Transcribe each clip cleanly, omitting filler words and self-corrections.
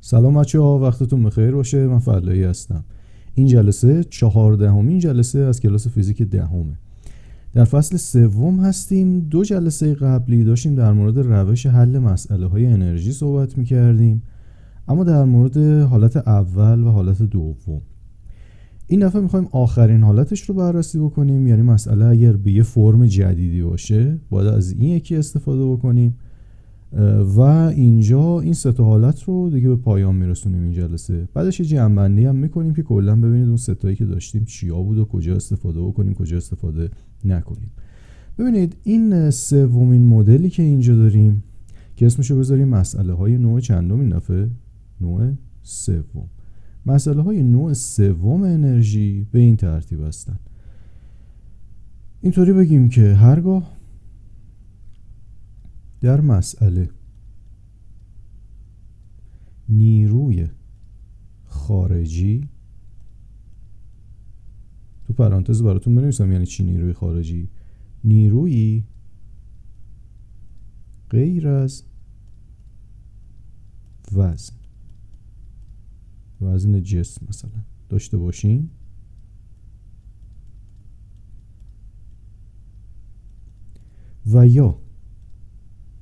سلام بچه‌ها، وقتتون بخیر باشه. من فلاحی هستم. این جلسه 14مین جلسه از کلاس فیزیک دهمه. در فصل سوم هستیم. 2 جلسه قبلی داشتیم در مورد روش حل مسئله های انرژی صحبت می‌کردیم، اما در مورد حالت اول و حالت دوم. این دفعه می‌خوایم آخرین حالتش رو بررسی بکنیم، یعنی مسئله اگر به یه فرم جدیدی باشه باید از این یکی استفاده بکنیم و اینجا این 3 تا حالت رو دیگه به پایان میرسونیم این جلسه. بعدش یه جمع‌بندی هم میکنیم که کلا ببینید اون 3 تایی که داشتیم چیا بود و کجا استفاده بکنیم کجا استفاده نکنیم. ببینید این سومین مدلی که اینجا داریم که اسمشو بذاریم مسئله های نوع چندم، این دفعه نوع سوم. مسئله های نوع سوم انرژی به این ترتیب هستن. اینطوری بگیم که هرگاه در مسئله نیروی خارجی، تو پرانتز براتون بنویسم یعنی چی نیروی خارجی، نیرویی غیر از وزن جسم مثلا داشته باشیم، و یا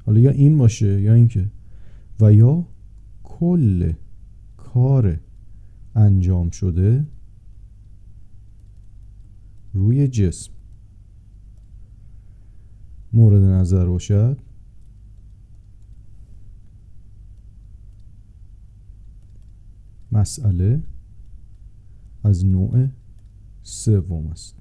حالا یا این باشه یا این که و یا کل کار انجام شده روی جسم مورد نظر باشد مسئله از نوع سوم است.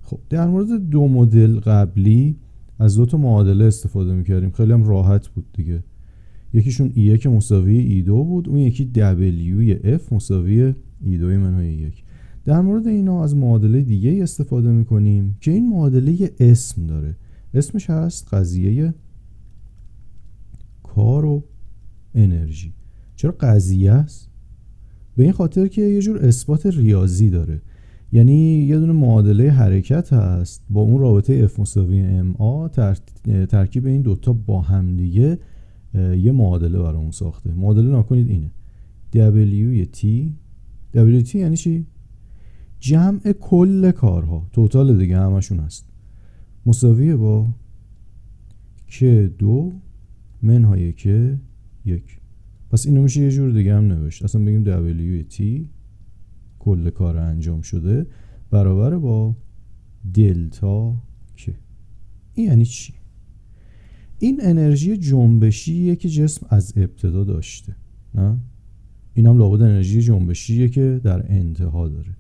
خب در مورد 2 مدل قبلی از 2 تا معادله استفاده میکردیم، خیلی هم راحت بود دیگه. یکیشون E1 مساوی E2 بود، اون یکی WF مساوی E2 منهای 1. در مورد اینا از معادله دیگه استفاده میکنیم که این معادله اسم داره. اسمش هست قضیه کار و انرژی. چرا قضیه است؟ به این خاطر که یه جور اثبات ریاضی داره، یعنی یه دونه معادله حرکت هست با اون رابطه F مساوی MA، ترکیب این دوتا با هم دیگه یه معادله برامون ساخته. معادله نکنید اینه WT یعنی چی؟ جمع کل کارها، توتال دیگه همشون هست، مساویه با K2 منهای K1. پس اینو میشه یه جور دیگه هم نوشت، اصلا بگیم WT کل کار انجام شده برابر با دلتا K. این یعنی چی؟ این انرژی جنبشیه که جسم از ابتدا داشته، نه؟ این هم لابد انرژی جنبشیه که در انتها داره.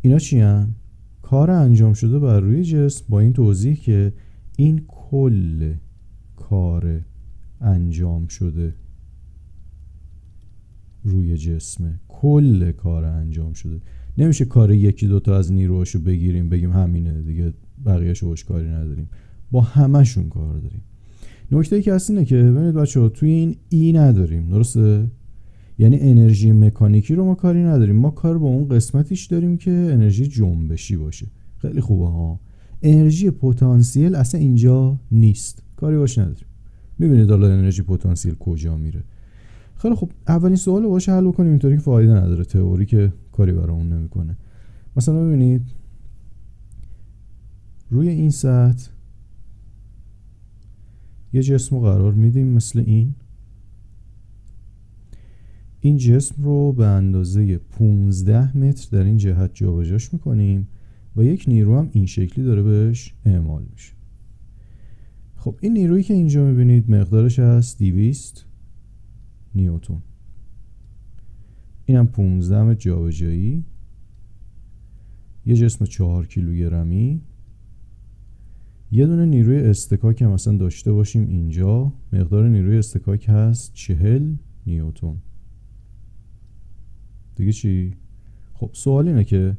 اینا چی هن؟ کار انجام شده بر روی جسم، با این توضیح که این کل کار انجام شده روی جسمه، کل کار انجام شده. نمیشه کار 1-2 تا از نیروهاشو بگیریم بگیم همینه دیگه بقیه‌شو باش کاری نداریم، با همشون کار داریم. نکته‌ای که هست اینه که ببینید بچه‌ها توی این ای نداریم، درسته؟ یعنی انرژی مکانیکی رو ما کاری نداریم، ما کار با اون قسمتیش داریم که انرژی جنبشی باشه. خیلی خوبه ها. انرژی پتانسیل اصلا اینجا نیست، کاری باش نداریم. میبینید حالا انرژی پتانسیل کجا میره. خیلی خوب، اولین سوال رو باش حل بکنیم، اینطوری که فایده نداره، تئوری که کاری برامون نمیکنه. مثلا ببینید روی این سطح یه جسم رو قرار میدیم مثل این جسم رو به اندازه 15 متر در این جهت جابجاش میکنیم و یک نیرو هم این شکلی داره بهش اعمال میشه. خب این نیرویی که اینجا میبینید مقدارش هست 200 نیوتن. این هم 15 متر جابجایی، یه جسم 4 کیلوگرمی. یه دونه نیروی استکاک هم مثلا داشته باشیم اینجا، مقدار نیروی استکاک هست 40 نیوتن. دیگه چی؟ خب سوال اینه که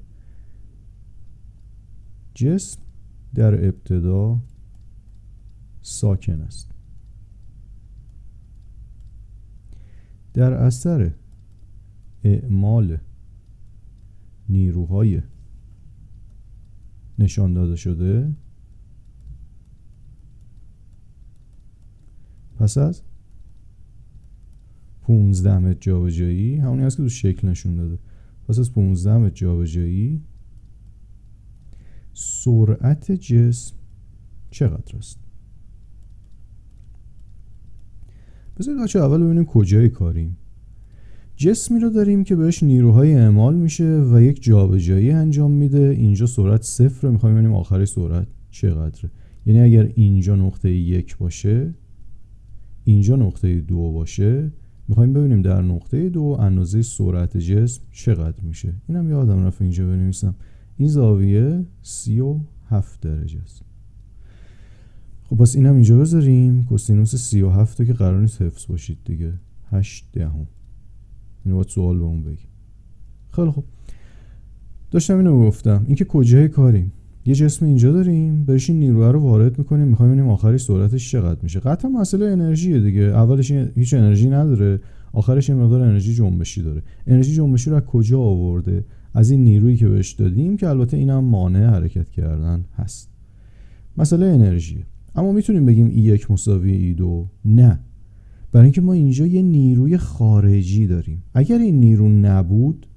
جسم در ابتدا ساکن است، در اثر اعمال نیروهای نشان داده شده پس از 15 متر جابجایی همونی هست که تو شکل نشون داده. پس از 15 متر جابجایی سرعت جسم چقدر است؟ بذارید بچه اول ببینیم کجای کاریم. جسمی رو داریم که بهش نیروهای اعمال میشه و یک جابجایی انجام میده. اینجا سرعت 0، میخوایم ببینیم آخرش سرعت چقدره. یعنی اگر اینجا نقطه 1 باشه، اینجا نقطه 2 باشه، میخوایم ببینیم در نقطه 2 اندازه سرعت جسم چقدر میشه. اینم یادم رفت اینجا بنویسم. این زاویه 37 درجه است. خب پس اینم اینجا بذاریم. کوسینوس 37 که قرار نیست حفظ باشید دیگه، 8 دهم. اینو باید سوال بهمون بگیم. خیلی خب، داشتم اینو گفتم، اینکه کجای کاریم. یه جسم اینجا داریم، بهش این نیروها رو وارد میکنیم، میخوایم ببینیم آخرش سرعتش چقدر میشه. قطعا مسئله انرژیه دیگه. اولش هیچ انرژی نداره، آخرش یه مقدار انرژی جنبشی داره. انرژی جنبشی رو از کجا آورده؟ از این نیرویی که بهش دادیم، که البته اینم مانع حرکت کردن هست. مسئله انرژیه. اما میتونیم بگیم E1 مساوی E2؟ نه، برای اینکه ما اینجا یه نیروی خارجی داریم. اگر این نیرو نبود،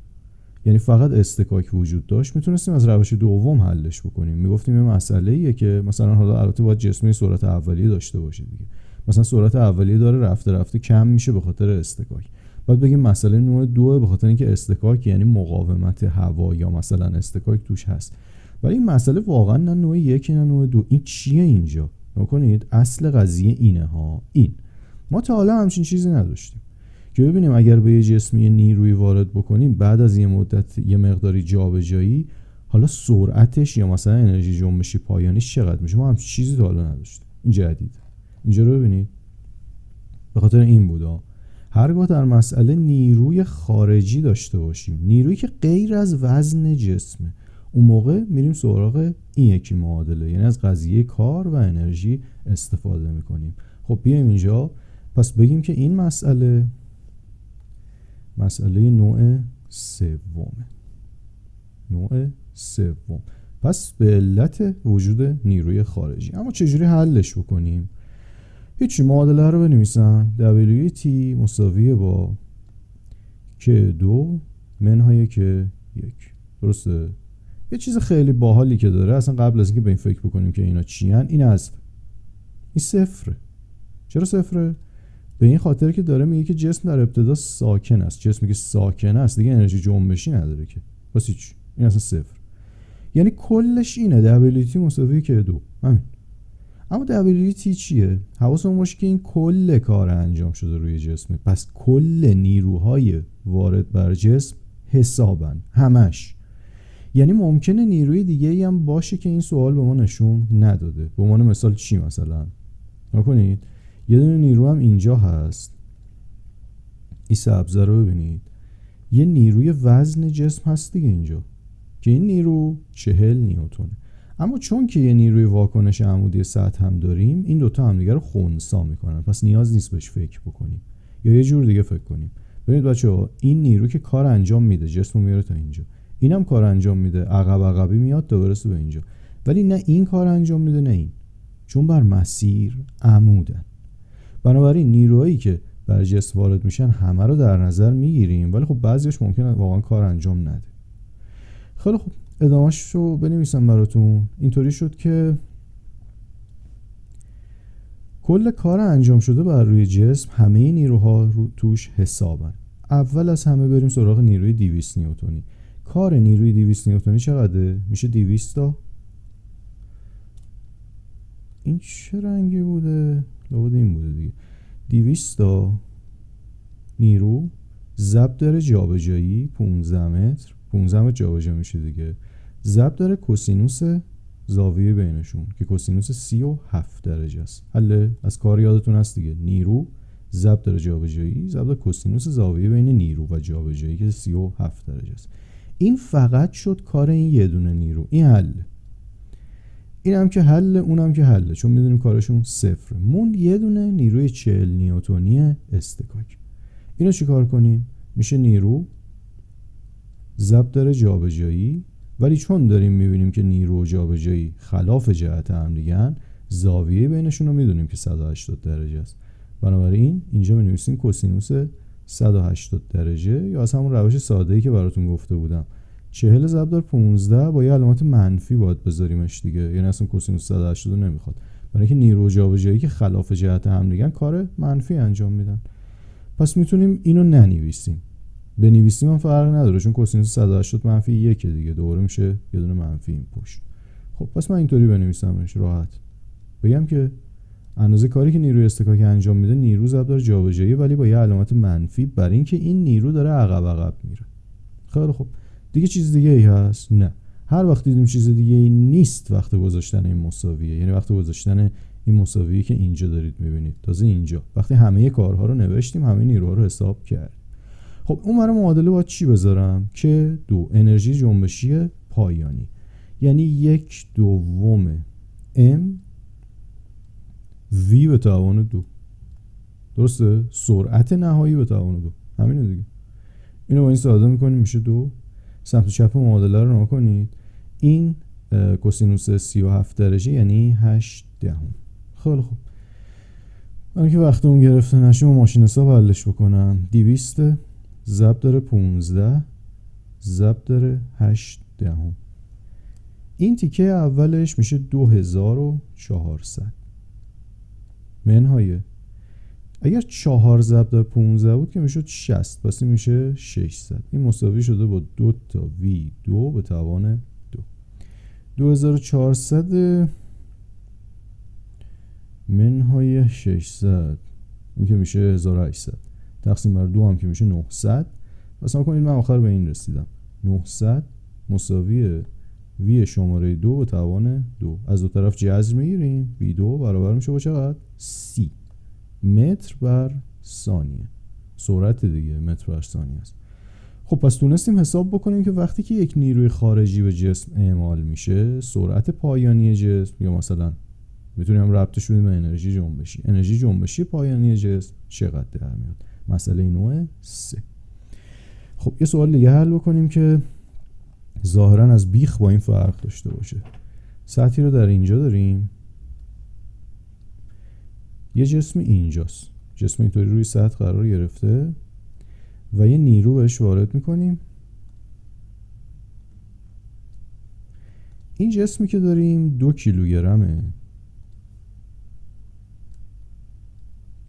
یعنی فقط اصطکاک وجود داشت، میتونستیم از روش دوم حلش بکنیم. میگفتیم یه مسئله‌ایه که مثلا حالا البته باید جسمی سرعت اولیه داشته باشه دیگه. مثلا سرعت اولیه داره رفته رفته کم میشه به خاطر اصطکاک. بعد بگیم مسئله نوع 2 به خاطر اینکه اصطکاک یعنی مقاومت هوا یا مثلا اصطکاک توش هست. ولی این مسئله واقعا نه نوع 1 نه نوع 2. این چیه اینجا؟ نکنید اصل قضیه اینه ها. این ما تا حالا همچین چیزی نداشتیم که ببینیم اگر به یه جسمی نیروی وارد بکنیم، بعد از یه مدت یه مقداری جابجایی، حالا سرعتش یا مثلا انرژی جنبشی پایانیش چقدر میشه. ما همچین چیزی تا حالا نداشتیم. این جدید. اینجا رو ببینید. به خاطر این بودا هرگاه در مسئله نیروی خارجی داشته باشیم، نیرویی که غیر از وزن جسمه، اون موقع میریم سراغ این یکی معادله، یعنی از قضیه کار و انرژی استفاده میکنیم. خب بیایم اینجا پس بگیم که این مسئله نوع سومه. نوع سوم. پس به علت وجود نیروی خارجی. اما چجوری حلش بکنیم؟ هیچی، معادله رو بنویسم. WT مساویه با K2 منهای K1. درسته؟ یه چیز خیلی باحالی که داره، اصلا قبل از اینکه به این فکر بکنیم که اینا چی ان، این حذف. این صفره. چرا صفره؟ به این خاطر که داره میگه که جسم در ابتدا ساکن است. جسمی که ساکن است دیگه انرژی جنبشی نداره که. پس هیچ. این اصلا صفر. یعنی کلش اینه WT مساوی K2. همین. اما WT چیه؟ حواسمون باشه که این کل کار انجام شده روی جسمه. پس کل نیروهای وارد بر جسم حسابن، همش. یعنی ممکنه نیروی دیگه ای هم باشه که این سوال به ما نشون نداده. به عنوان مثال چی مثلا؟ نکنید یه دونه نیرو هم اینجا هست. این سبزه رو ببینید. یه نیروی وزن جسم هست دیگه اینجا که این نیرو 40 نیوتونه. اما چون که یه نیروی واکنش عمودی سطح هم داریم، این دوتا هم دیگه رو خنثی میکنن. پس نیاز نیست بهش فکر بکنیم یا یه جور دیگه فکر کنیم. ببینید بچه‌ها، این نیرو که کار انجام میده، جسمو میاره تا اینجا، اینم کار انجام میده، عقبی میاد تا برسه به اینجا. ولی نه این کار انجام میده نه این، چون بر مسیر عمودن. بنابراین نیروهایی که بر جسم وارد میشن همه رو در نظر میگیریم، ولی خب بعضیش ممکنه واقعا کار انجام نده. خیلی خب، ادامهش رو بنویسم براتون. اینطوری شد که کل کار انجام شده بر روی جسم، همه نیروها رو توش حسابن. اول از همه بریم سراغ نیروی 200 نیوتنی. کار نیروی 200 نیوتنی چقدره؟ میشه 200 تا. این چه رنگی بوده؟ لابد این بوده دیگه. 200 تا نیرو ضرب در جابجایی 15 متر. 15 متر جابجا میشه دیگه. ضرب در کوسینوس زاویه بینشون که کوسینوس 37 درجه است. حله از کار یادتون هست دیگه. نیرو ضرب در جابجایی ضرب در کوسینوس زاویه بین نیرو و جابجایی که 37 درجه است. این فقط شد کار این یه دونه نیرو. این حله. این هم که حله، اون هم که حله، چون میدونیم کارشون صفره. موند یه دونه نیروی 40 نیوتنی اصطکاک. اینو چی کار کنیم؟ میشه نیرو ضرب در جابجایی، ولی چون داریم میبینیم که نیرو و جابجایی خلاف جهت هم دیگن، زاویه بینشون رو میدونیم که 180 درجه است. بنابراین اینجا می‌نویسیم کوسینوس 180 درجه، یا از همون روش ساده‌ای که براتون گفته بودم 40 ضرب در 15 با یه علامت منفی باید بذاریمش دیگه، یعنی اصلا کوسینوس 180 رو نمیخواد، برای اینکه نیرو جابجایی که خلاف جهت هم دیگه کار منفی انجام میدن. پس میتونیم اینو ننویسیم، بنویسیم هم فرق نداره چون کوسینوس 180 منفی 1 دیگه، دوباره میشه یه دونه منفی این پشت. خب پس من اینطوری بنویسمش راحت، بگم که اندازه کاری که نیروی اصطکاکی انجام میده نیرو ضرب در جابجایی، ولی با یه علامت منفی برای اینکه این نیرو داره عقب میره. خیلی خب دیگه چیز دیگه ای هست؟ نه. هر وقت دیدیم چیز دیگه ای نیست وقت گذاشتن این مساویه، یعنی وقت گذاشتن این مساویه که اینجا دارید میبینید، تازه اینجا وقتی همه کارها رو نوشتیم، همه نیروها رو حساب کردیم. خب اون برای معادله باید چی بذارم؟ که 2 انرژی جنبشی پایانی، یعنی 1/2 m v به توان 2. درسته؟ سرعت نهایی به توان 2. همینه دیگه. اینو با این ساده میکنیم میشه 2. سمت چپ معادله رو نگاه کنید، این کوسینوس 37 درجه یعنی 8 دهم. خیلی خوب، من که وقتمون گرفته نشه و ماشین حساب حلش بکنم. 200 ضرب در 15 ضرب در 8 دهم. این تیکه اولش میشه 2400 منهای، اگر 4 ضرب در 15 بود که میشد 60، پس این میشه 600. این مساوی شده با 2 تا v2 به توان 2. 2400 منهای 600 این که میشه 1800 تقسیم بر 2 هم که میشه 900. پس ما کنید من آخر به این رسیدم، 900 مساوی v شماره 2 به توان 2. از دو طرف جذر میگیریم، v2 برابر میشه با چقدر؟ c متر بر ثانیه. سرعت دیگه متر بر ثانیه است. خب پس تونستیم حساب بکنیم که وقتی که یک نیروی خارجی به جسم اعمال میشه، سرعت پایانی جسم، یا مثلا میتونیم ربطش بدیم به انرژی جنبشی پایانی جسم چقدر در میاد. مسئله نوع 3. خب یه سوال دیگه حل بکنیم که ظاهرا از بیخ با این فرق داشته باشه. سطحی رو در اینجا داریم، یه جسم اینجاست، جسم اینطوری روی سطح قرار گرفته و یه نیرو بهش وارد میکنیم. این جسمی که داریم 2 کیلوگرمه،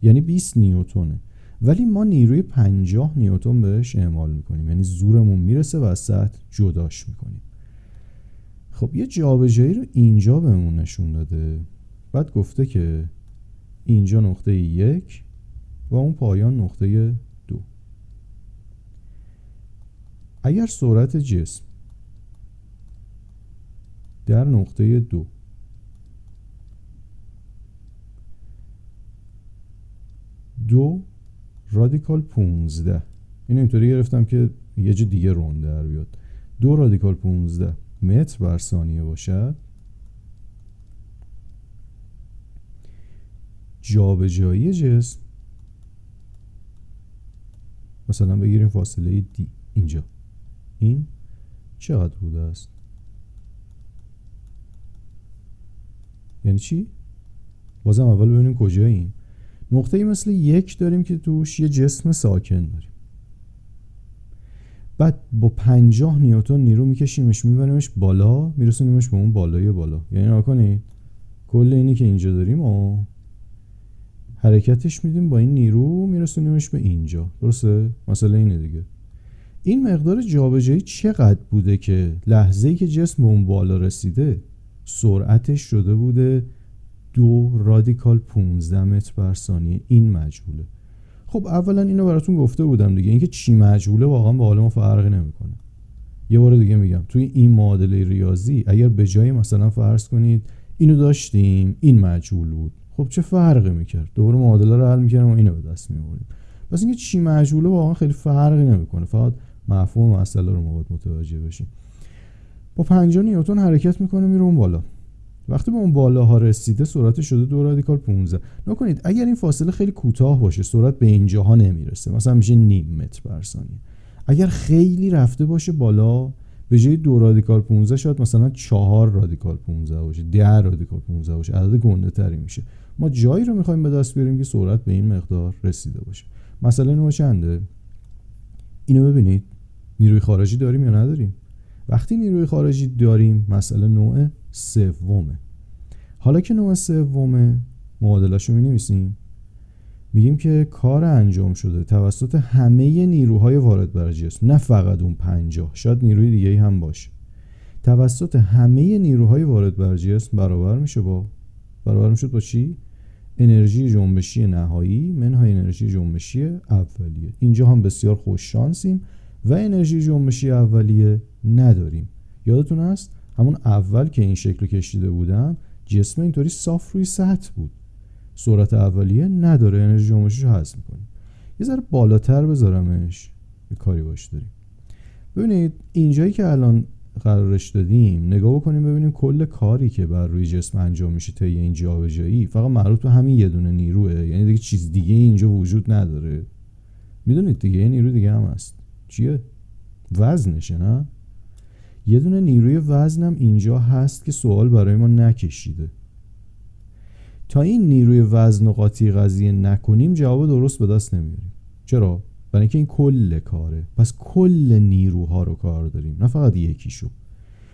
یعنی 20 نیوتونه، ولی ما نیروی 50 نیوتن بهش اعمال میکنیم، یعنی زورمون میرسه و از سطح جداش میکنیم. خب یه جابجایی رو اینجا بهمون نشون داده، بعد گفته که اینجا نقطه 1 و اون پایان نقطه 2. اگر سرعت جسم در نقطه 2 2 رادیکال 15، اینو اینطوری گرفتم که یه جا دیگه روند در بیاد، 2 رادیکال 15 متر بر ثانیه باشد، جابجایی جسم مثلا بگیریم فاصله دی اینجا، این چقدر بوده است؟ یعنی چی؟ بازم اول ببینیم کجاییم. نقطه‌ای مثل 1 داریم که توش یه جسم ساکن داریم، بعد با 50 نیوتن نیرو میکشیمش میبریمش بالا، میرسونیمش به اون بالای بالا. یعنی نگاه کنید کل اینی که اینجا داریم و حرکتش میدیم با این نیرو میرسونیمش به اینجا. درسته؟ مسئله اینه دیگه. این مقدار جابجایی چقدر بوده که لحظه‌ای که جسم به اون بالا رسیده سرعتش شده بوده 2 رادیکال 15 متر بر ثانیه. این مجهوله. خب اولا اینو براتون گفته بودم دیگه، اینکه چی مجهوله واقعا با حال ما فرقی نمیکنه. یه بار دیگه میگم، توی این معادله ریاضی اگر به جای مثلا فرض کنید اینو داشتیم این مجهول بود، خب چه فرقی میکرد؟ دوباره معادله رو حل میکردیم و اینو به دست میآوردیم. پس اینکه چی مجهوله واقعا خیلی فرقی نمیکنه، فقط مفهوم مسئله رو ما باید متوجه بشیم. با 50 نیوتن حرکت میکنه میره اون بالا. وقتی به اون بالاها رسیده سرعتش شده 2 رادیکال 15. نکنید اگر این فاصله خیلی کوتاه باشه سرعت به اینجاها نمیرسه، مثلا میشه نیم متر بر ثانیه. اگر خیلی رفته باشه بالا، به جای 2 رادیکال 15 شاید مثلا 4 رادیکال 15 باشه، 10 رادیکال 15 باشه، عدد گنده تری میشه. ما جایی رو میخوایم به دست بیاریم که سرعت به این مقدار رسیده باشه. مسئله نوع چنده؟ اینو ببینید، نیروی خارجی داریم یا نداریم؟ وقتی نیروی خارجی داریم مسئله نوع سومه. حالا که نوع سومه معادله‌شو می‌نویسیم، میگیم که کار انجام شده توسط همه نیروهای وارد بر جسم، نه فقط اون 50، شاید نیروی دیگه‌ای هم باشه، توسط همه نیروهای وارد بر جسم برابر میشه با چی؟ انرژی جنبشی نهایی منهای انرژی جنبشی اولیه. اینجا هم بسیار خوش شانسیم و انرژی جنبشی اولیه نداریم. یادتون هست همون اول که این شکل کشیده بودم جسم اینطوری صاف روی سطح بود، سرعت اولیه نداره، انرژی جنبشیش رو حذف می‌کنیم. یه ذره بالاتر بذارمش، یه کاری باش داریم. ببینید اینجایی که الان قرارش دادیم نگاه بکنیم ببینیم کل کاری که بر روی جسم انجام میشه طی این جابجایی فقط مربوط به همین یه دونه نیروه، یعنی دیگه چیز دیگه اینجا وجود نداره. میدونید دیگه یه نیرو دیگه هم هست، چیه؟ وزنشه، نه؟ یه دونه نیروی وزنم اینجا هست که سوال برای ما نکشیده. تا این نیروی وزن و قاطی قضیه نکنیم جواب درست به دست نمیاریم. چرا؟ برای اینکه این کل کاره، پس کل نیروها رو کار داریم، نه فقط یکیشو.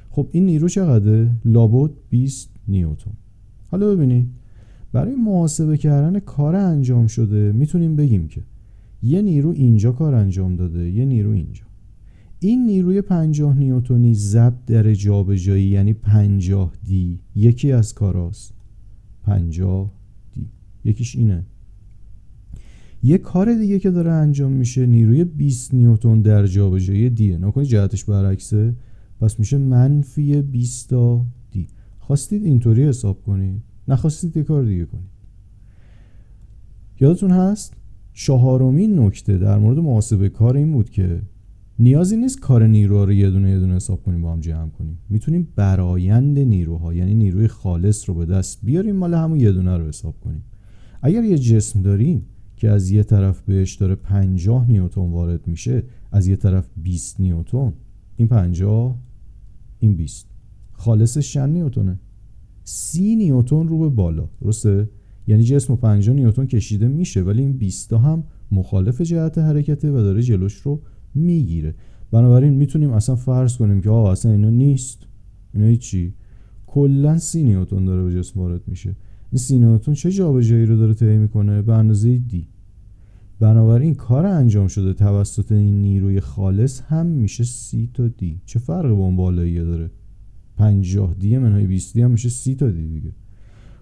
خب این نیرو چقدره؟ لابد 20 نیوتن. حالا ببینید برای محاسبه کردن کار انجام شده میتونیم بگیم که یه نیرو اینجا کار انجام داده، یه نیرو اینجا. این نیروی 50 نیوتنی ضرب در جابجایی یعنی 50 دی یکی از کاراست، 50 دی. یکیش اینه. یه کار دیگه که داره انجام میشه نیروی 20 نیوتن در جابجایی دیه. نکنید جهتش برعکسه، پس میشه منفی 20 دی. خواستید اینطوری حساب کنید، نخواستید یه کار دیگه کنید. یادتون هست چهارمین نکته در مورد محاسبه کار این بود که نیازی نیست کار نیروها رو یه دونه حساب کنیم با هم جمع کنیم. میتونیم برآیند نیروها یعنی نیروی خالص رو به دست بیاریم مال همون یه دونه رو حساب کنیم. اگر یه جسم داریم که از یه طرف بهش داره 50 نیوتن وارد میشه، از یه طرف 20 نیوتن، این 50 این 20 خالصش چند نیوتنه؟ 30 نیوتن رو به بالا، درسته؟ یعنی جسم 50 نیوتن کشیده میشه ولی این 20 هم مخالف جهت حرکته و داره جلوش رو میگیره. بنابراین میتونیم اصلا فرض کنیم که اصلا اینا نیست، اینا هیچی، کلا 30 نیوتن داره به جسم وارد میشه. این 30 نیوتن چه جابجایی رو داره طی میکنه؟ به اندازه دی. بنابراین کار انجام شده توسط این نیروی خالص هم میشه 30 تا دی. چه فرقی با اون بالاییه داره؟ 50 دی منهای 20 دی هم میشه 30 تا دی دیگه.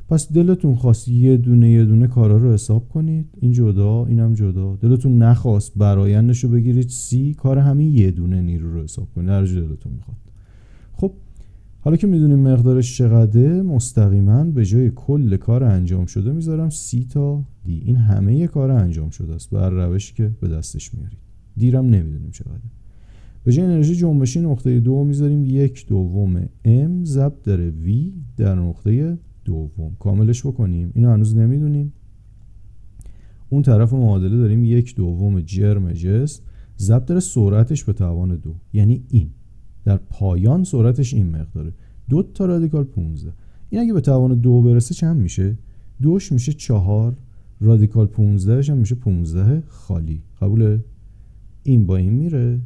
پس دلتون خواست یه دونه کارا رو حساب کنید، این جدا اینم جدا. دلتون نخواست برآیندش رو بگیرید 30 کار همین یه دونه نیرو رو حساب کنید، هر جور دلتون میخواد. خب حالا که میدونیم مقدارش چقدره، مستقیما به جای کل کار انجام شده میذارم 30 تا دی. این همه کار انجام شده است بر روشی که به دستش میارید. دیرم نمیدونیم چقدره. به جای انرژی جنبشی نقطه 2 میذاریم 1/2 m ضرب در v در نقطه دوم. کاملش بکنیم، اینو هنوز نمیدونیم. اون طرف معادله داریم 1/2 جرم جسم ضرب در سرعتش به توان 2، یعنی این در پایان سرعتش این مقداره، 2 تا رادیکال 15. این اگه به توان 2 برسه چند میشه؟ 2ش میشه 4، رادیکال 15ش هم میشه 15 خالی. قبوله؟ این با این میره،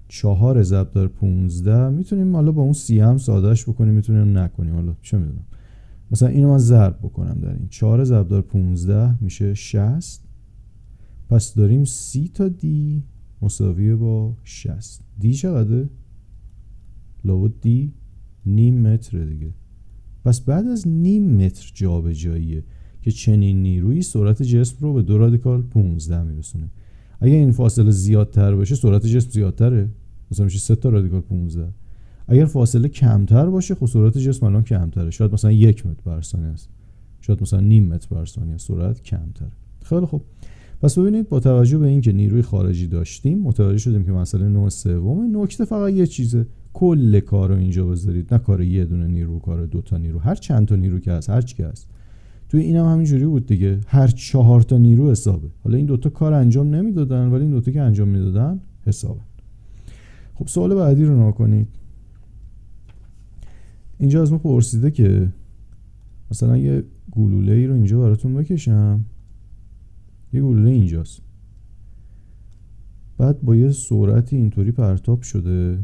4 ضرب در 15. میتونیم حالا با اون 30 هم سادهش بکنیم، میتونیم نکنیم، حالا چه میدونم. مثلا اینو من ضرب بکنم در این 4 ضرب در 15 میشه 60. پس داریم 30 تا دی مساویه با 60. دی چقدره؟ لابد دی نیم متر دیگه. پس بعد از نیم متر جابجاییه که چنین نیرویی سرعت جسم رو به 2 رادیکال 15 میرسونه. اگه این فاصله زیادتر باشه سرعت جسم زیادتره، مثلا میشه 3 تا رادیکال 15. اگر فاصله کمتر باشه خب سرعت جسم الان کمتره، شاید مثلا 1 متر بر ثانیه است، شاید مثلا نیم متر بر ثانیه، سرعت کمتره. خیلی خوب، پس ببینید با توجه به اینکه نیروی خارجی داشتیم متوجه شدیم که مسئله نوع سوم. نکته فقط یه چیزه، کل کارو اینجا بذارید، نه کار یه دونه نیرو، کار 2 تا نیرو، هر چند تا نیرو که هست، هر چی که هست. توی اینم همینجوری بود دیگه، هر 4 تا نیرو حسابه. حالا این 2 تا کار انجام نمیدادن ولی این 2 تا که انجام میدادن حسابه. خب سوال بعدی رو نگاه کنید. اینجا از ما پرسیده که مثلا یه گلوله ای رو اینجا براتون بکشم، یه گلوله اینجاست، بعد با یه سرعتی اینطوری پرتاب شده.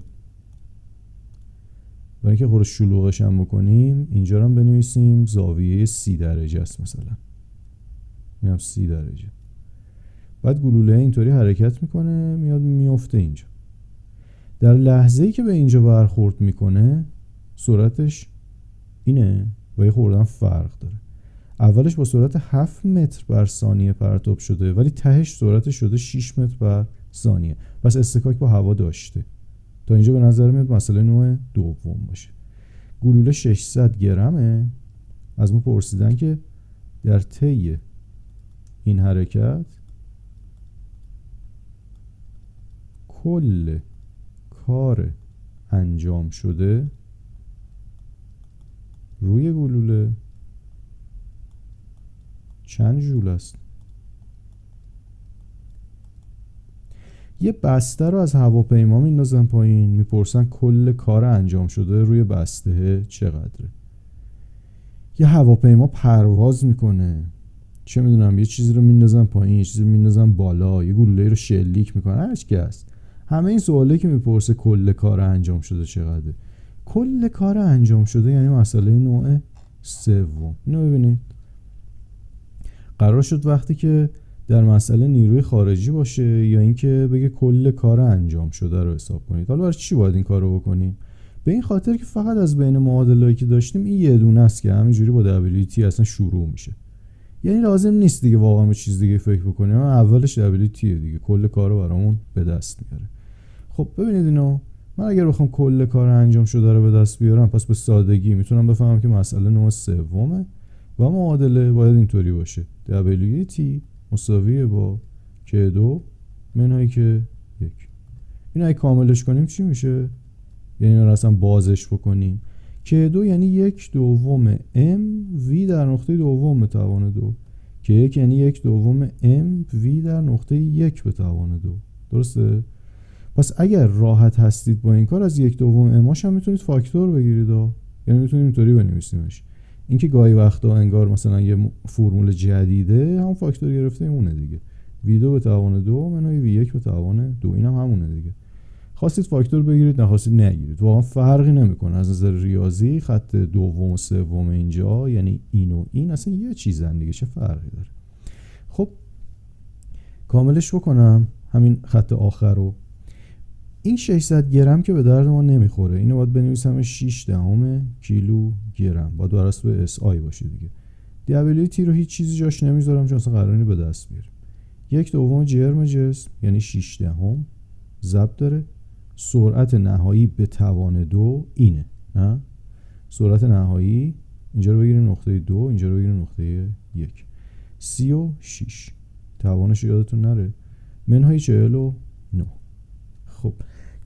برای اینکه خورش شلوغش هم بکنیم اینجا رو هم بنویسیم زاویه 30 درجه است مثلا. این هم 30 درجه. بعد گلوله اینطوری حرکت میکنه میاد میفته اینجا. در لحظه‌ای که به اینجا برخورد میکنه سرعتش اینه و یه خوردن فرق داره. اولش با سرعت 7 متر بر ثانیه پرتاب شده ولی تهش سرعتش شده 6 متر بر ثانیه. پس اصطکاک با هوا داشته. تا اینجا به نظر میاد مسئله نوع دوم باشه. گلوله 600 گرمه. از ما پرسیدن که در طی این حرکت کل کار انجام شده روی گلوله چند ژول است؟ یه بسته رو از هواپیما میندازن پایین، میپرسن کل کار انجام شده روی بسته چقدره. یه هواپیما پرواز میکنه، چه میدونم یه چیزی رو میندازن پایین، یه چیزی رو میندازن بالا، یه گلوله رو شلیک میکنه، هر چی هست. همه این سوالی که میپرسه کل کار انجام شده چقدره. کل کار انجام شده یعنی مسئله نوع سوم. اینو ببینید. قرار شد وقتی که در مسئله نیروی خارجی باشه یا اینکه بگه کل کار انجام شده رو حساب کنید. حالا برای چی باید این کار رو بکنیم؟ به این خاطر که فقط از بین معادله‌ای که داشتیم این یه دونه است که همینجوری با WT اصلا شروع میشه. یعنی لازم نیست دیگه واقعا به چیز دیگه فکر بکنیم. اولش WT دیگه کل کار رو برامون به دست میاره. خب ببینید اینو، من اگر بخوام کل کار انجام شده رو به دست بیارم پس به سادگی میتونم بفهمم که مسئله نوع سومه و معادله باید اینطوری باشه. WT مساویه با K2 منهای K1. این اگه کاملش کنیم چی میشه؟ یعنی این رو اصلا بازش بکنیم. K2 یعنی 1/2 mv در نقطه دوم به توان 2. K1 یعنی 1/2 mv در نقطه 1 به توان 2. درسته؟ پس اگر راحت هستید با این کار از 1/2 اماش هم میتونید فاکتور بگیرید یعنی میتونید اینطوری بنویسیمش. اینکه گاهی وقتا انگار مثلا یه فرمول جدیده همون فاکتور گرفته اونه دیگه. V2 به توان 2 منهای V1 به توان 2. اینم همونه دیگه. خواستید فاکتور بگیرید نخواستید نگیرید. واقعا فرقی نمیکنه از نظر ریاضی. خط دوم و سوم اینجا یعنی این و این اصلا یه چیزن دیگه، چه فرقی داره؟ خب کاملش بکنم همین خط آخر رو. این 600 گرم که به درد ما نمیخوره. اینو باید بنویسم 6 کیلو گرم. باید بر اساس SI باشه دیگه. WT رو هیچ چیزی جاش نمیذارم چون اصلا قراره به دست بیاریم. 1/2 جرم جسم یعنی 6 ضرب داره. سرعت نهایی به توان 2 اینه. نه؟ سرعت نهایی اینجا رو بگیریم نقطه 2، اینجا رو بگیریم نقطه 1. 36 توانش یادتون نره. منهای 49. خب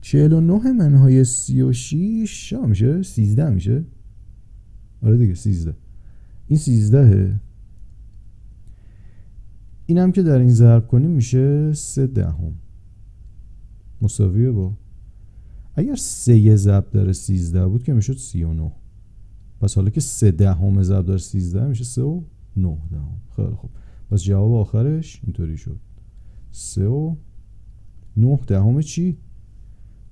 49 منهای 36 چه میشه؟ 13 میشه؟ آره دیگه 13. این 13. اینم که در این ضرب کنیم میشه 3/10 مساویه با، اگر 3 ضرب در 13 بود که میشد 39. پس حالا که 3/10 ضرب در 13 میشه 3/9. خیلی خوب. پس جواب آخرش اینطوری شد 3/9 چی؟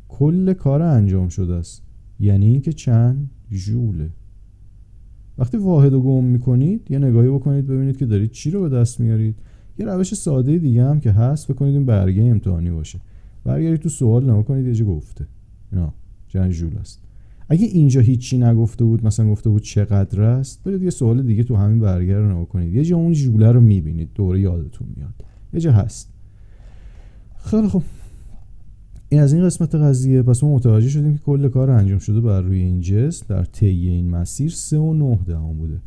کل کار انجام شده است. یعنی این که چند ژوله. وقتی واحد رو گم میکنید یه نگاهی بکنید ببینید که دارید چی رو به دست میارید. یه روش ساده دیگه هم که هست، فکر کنید این برگه امتحانی باشه. برگردید تو سوال نگاه کنید یه جا گفته اینا چند ژول است. اگه اینجا هیچی نگفته بود، مثلا گفته بود چقدر است، برید یه سوال دیگه تو همین برگه رو نگاه کنید. یه جا اون ژوله رو میبینید، دوره یادتون میاد. یه جا هست. خیلی خوب. این از این قسمت قضیه. پس ما متوجه شدیم که کل کار انجام شده بر روی این جسم در طی این مسیر 3/9 بوده.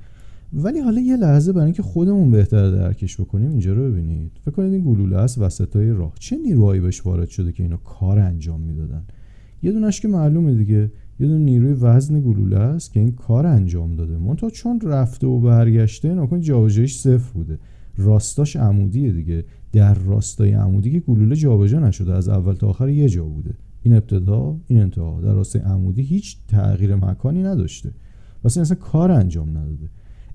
ولی حالا یه لحظه برای اینکه خودمون بهتر درکش بکنیم اینجا رو ببینید. فکر کنید این گلوله است وسطای راه. چه نیروهایی بهش وارد شده که اینا کار انجام میدادن؟ یه دونش که معلومه دیگه، یه دونه نیروی وزن گلوله است که این کار انجام داده. منتها چون رفته و برگشته ناکن جابجاییش 0 بوده. راستاش عمودیه دیگه. در راستای عمودی که گلوله جابجا نشده، از اول تا آخر یه جا بوده. این ابتدا، این انتها. در راستای عمودی هیچ تغییر مکانی نداشته. واسه اصلا کار انجام نداده.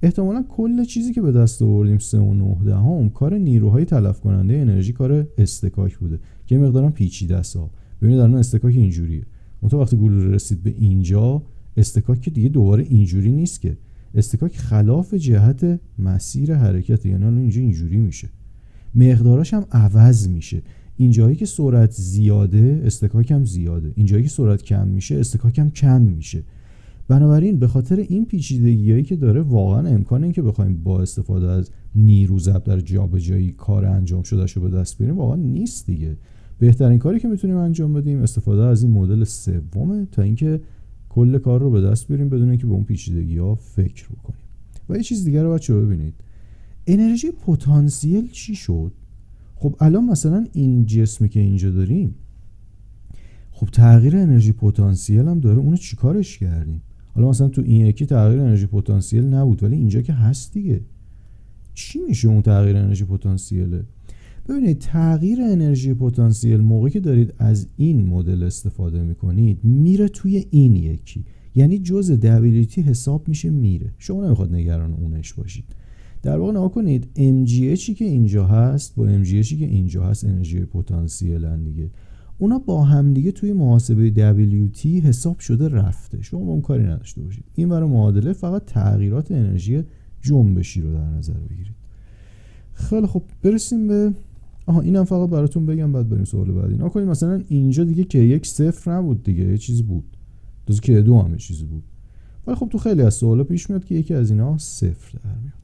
احتمالا کل چیزی که به دست آوردیم 3.9 کار نیروهای تلف کننده انرژی، کار استکاک بوده که مقدارم پیچیده است. ببینید الان استکاک اینجوریه، اون وقتی گلوله رسید به اینجا، استکاک که دیگه دوباره اینجوری نیست که، استکاک خلاف جهت مسیر حرکت، یعنی الان اینجا اینجوری میشه، مقداراش هم عوض میشه. اینجایی که سرعت زیاده استکاک هم زیاده، اینجایی که سرعت کم میشه استکاک هم کم میشه. بنابراین به خاطر این پیچیدگیایی که داره، واقعا امکان این که بخوایم با استفاده از نیرو ضرب در جابجایی کار انجام شدهشو به دست بیاریم واقعا نیست دیگه. بهترین کاری که میتونیم انجام بدیم استفاده از این مدل سومه تا اینکه کل کار رو به دست بیاریم بدون اینکه به اون پیچیدگی‌ها فکر بکنیم. و یه چیز دیگه رو بچه‌ها ببینید، انرژی پتانسیل چی شد؟ خب الان مثلا این جسمی که اینجا داریم، خب تغییر انرژی پتانسیل هم داره، اونو چیکارش کردیم؟ حالا مثلا تو این یکی تغییر انرژی پتانسیل نبود ولی اینجا که هست دیگه. چی میشه اون تغییر انرژی پتانسیله؟ ببینید تغییر انرژی پتانسیل موقعی که دارید از این مدل استفاده میکنید میره توی این یکی، یعنی جزء WT حساب میشه میره، شما نمیخواد نگران اونش باشید. در واقع نگاه کنید MGHی که اینجا هست با MGHی که اینجا هست انرژی پتانسیلن دیگه، اونا با هم دیگه توی محاسبه WT حساب شده رفته، شما اون کاری نداشته باشید. این ور معادله فقط تغییرات انرژی جنبشی رو در نظر بگیرید. خیلی خب برسیم به اینم فقط براتون بگم بعد بریم سوال بعدی. نگاه کنید مثلا اینجا دیگه که یک صفر نبود دیگه، یه چیزی بود، دوست که دو هم یه چیزی بود، ولی خب تو خیلی از سوالا پیش میاد که یکی از اینا صفر در میاد.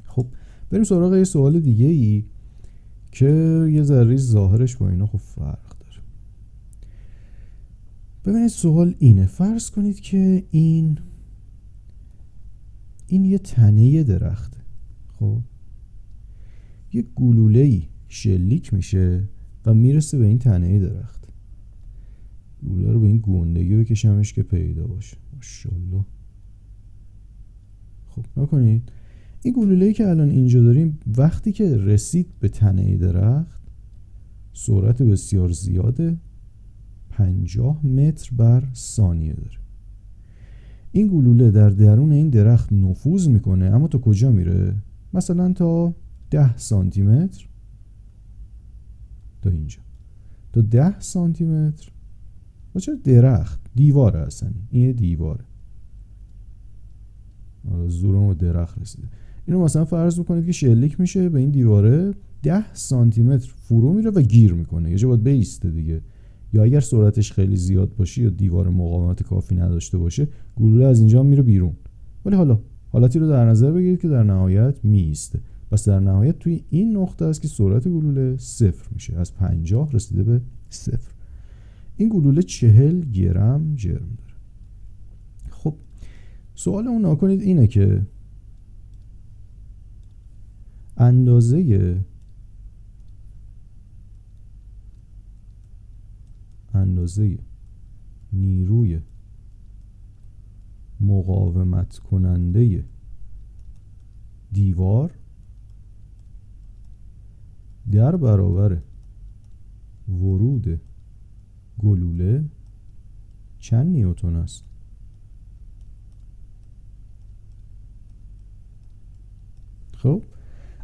خب بریم سراغ یه سوال دیگه ای که یه ذره ظاهرش با اینا خب فرق داره. ببینید سوال اینه، فرض کنید که این یه تنه درخته، خب یه گلوله‌ای شلیک میشه و میرسه به این تنه درخت. گلوله رو به این گندگی بکشمش که پیدا باشه. ماشاءالله. خب نکنید این گلوله‌ای که الان اینجا داریم وقتی که رسید به تنه درخت سرعت بسیار زیاده، 50 متر بر ثانیه داره. این گلوله در درون این درخت نفوذ میکنه، اما تا کجا میره؟ مثلا تا 10 سانتی متر، تا اینجا، تا 10 سانتی متر. و چرا درخت؟ دیواره اصلا، این یه دیواره، زورم به درخت رسیده. اینو مثلا فرض بکنید که شلیک میشه به این دیواره، 10 سانتی متر فرو میره و گیر میکنه، یه جا باید بیسته دیگه، یا اگر سرعتش خیلی زیاد باشه یا دیوار مقاومت کافی نداشته باشه گلوله از اینجا میره بیرون. ولی حالا حالتی رو در نظر بگیرید که در نهایت میسته، پس در نهایت توی این نقطه است که سرعت گلوله صفر میشه، از 50 رسیده به صفر. این گلوله 40 گرم جرم داره. خب سوال اون نکنید اینه که اندازه نیروی مقاومت کننده دیوار در برابر ورود گلوله چند نیوتن است؟ خب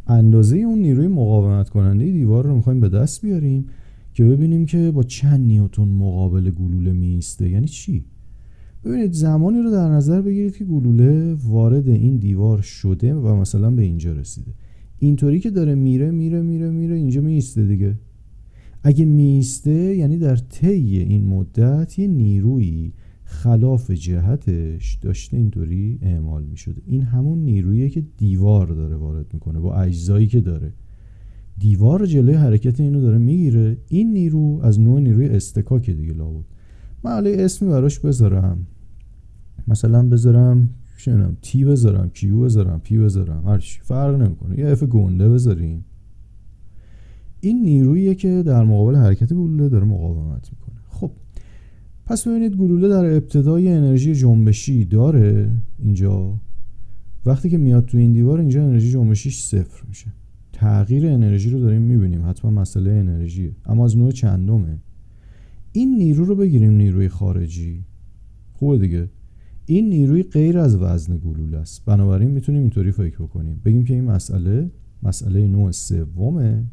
اندازه اون نیروی مقاومت کننده دیوار رو میخوایم به دست بیاریم که ببینیم که با چند نیوتن مقابل گلوله میسته. یعنی چی؟ ببینید زمانی رو در نظر بگیرید که گلوله وارد این دیوار شده و مثلا به اینجا رسیده، اینطوری که داره میره اینجا میسته دیگه. اگه میسته یعنی در طی این مدت یه نیرویی خلاف جهتش داشته اینطوری اعمال میشده. این همون نیروییه که دیوار داره وارد میکنه با اجزایی که داره. دیوار جلوی حرکت اینو داره میگیره. این نیرو از نوع نیروی استکاک دیگه لابد. من علی اسمی براش بذارم، مثلا بذارم تی بذارم، کیو بذارم، پی بذارم، هر چی فرق نمیکنه، یه اف گنده بذاریم. این نیروییه که در مقابل حرکت گلوله داره مقاومت میکنه. خب پس ببینید گلوله در ابتدای انرژی جنبشی داره اینجا، وقتی که میاد تو این دیوار اینجا انرژی جنبشیش صفر میشه. تغییر انرژی رو داریم میبینیم، حتما مسئله انرژیه، اما از نوع چندمه. این نیرو رو بگیریم نیروی خارجی، خوبه دیگه. این نیروی غیر از وزن گلوله است. بنابراین میتونیم اینطوری فکر بکنیم، بگیم که این مسئله نوع سومه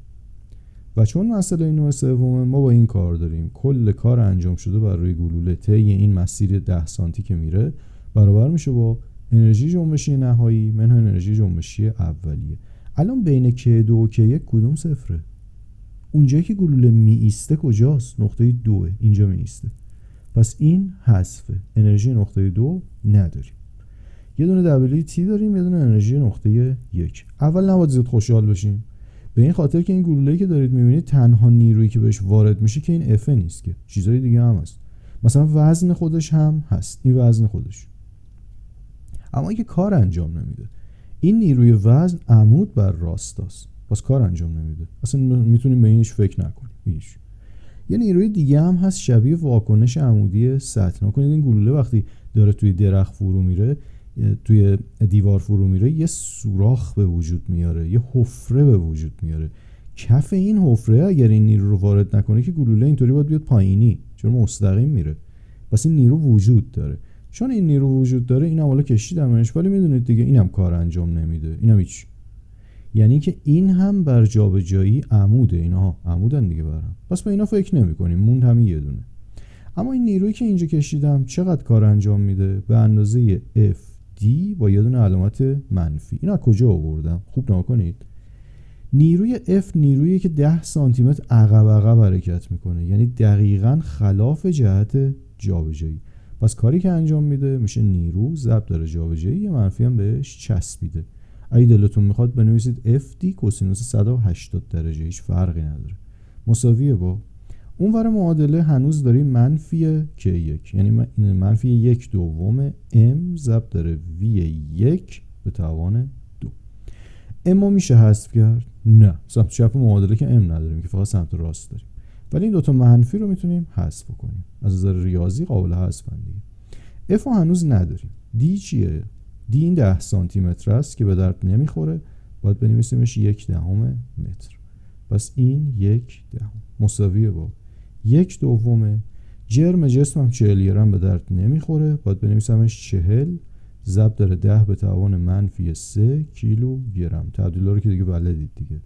و چون مسئله نوع سومه ما با این کار داریم کل کار انجام شده بر روی گلوله طی این مسیر 10 سانتی که میره برابر میشه با انرژی جنبشی نهایی منهای انرژی جنبشی اولیه. الان بین K2 و K1 کدوم صفره؟ اونجایی که گلوله می ایسته کجاست؟ نقطه 2، اینجا می ایسته. پس این حذفه، انرژی نقطه 2 نداریم. یه دونه WT داریم، یه دونه انرژی نقطه 1. اول نباید زیاد خوشحال بشیم به این خاطر که این گلوله‌ای که دارید می‌بینید تنها نیرویی که بهش وارد میشه که این F نیست، که چیزای دیگه هم هست. مثلا وزن خودش هم هست، این وزن خودش، اما اینکه کار انجام نمیده. این نیروی وزن عمود بر راستاست، پس کار انجام نمیده. اصلا میتونیم به اینش فکر نکنیم. هیچ. یه نیروی دیگه هم هست شبیه واکنش عمودی سطح. نکنید این گلوله وقتی داره توی درخت فرو میره، توی دیوار فرو میره، یه سوراخ به وجود میاره، یه حفره به وجود میاره. کف این حفره اگر این نیرو رو وارد نکنه که گلوله اینطوری باید بیاد پایینی، چون مستقیم میره. پس این نیرو وجود داره. چون این نیرو وجود داره، اینم حالا کشیدمش، ولی میدونید دیگه اینم کار انجام نمیده. اینم هیچ. یعنی که این هم بر جابجایی عموده. اینها عمودن دیگه برام. پس به اینا فکر نمی‌کنیم، موند همین یه دونه. اما این نیرویی که اینجا کشیدم چقدر کار انجام میده؟ به اندازه FD با یه دونه علامت منفی. اینا کجا آوردم؟ خوب نگاه کنید. نیروی F نیرویی که 10 سانتی متر عقب حرکت میکنه، یعنی دقیقاً خلاف جهت جابجایی. پس کاری که انجام میده میشه نیرو ضرب در جابجایی، یه منفی هم بهش چسبیده. اگه دلتون میخواد بنویسید FD کوسینوس 180 درجه، هیچ فرقی نداره، مساویه با اونور معادله. هنوز داریم منفی K1، یعنی منفی 1/2 M ضرب در V1 به توان 2. M میشه حذف کرد؟ نه، سمت چپ معادله که M نداریم که فقط سمت راست داریم، ولی این دوتا منفی رو میتونیم حذف کنیم. از نظر ریاضی قابل حذفن دیگه. F هنوز نداریم. D چیه؟ D این 10 سانتی متر است که به درد نمیخوره، باید بنویسیمش 1/10 متر. پس این 1/10 مساویه با 1/2 جرم جسمم 40 گرم به درد نمیخوره، باید بنویسمش 40 ضرب در 10 به توان منفی 3 کیلو گرم. تبدیلا رو که دیگه بلدید دیگه.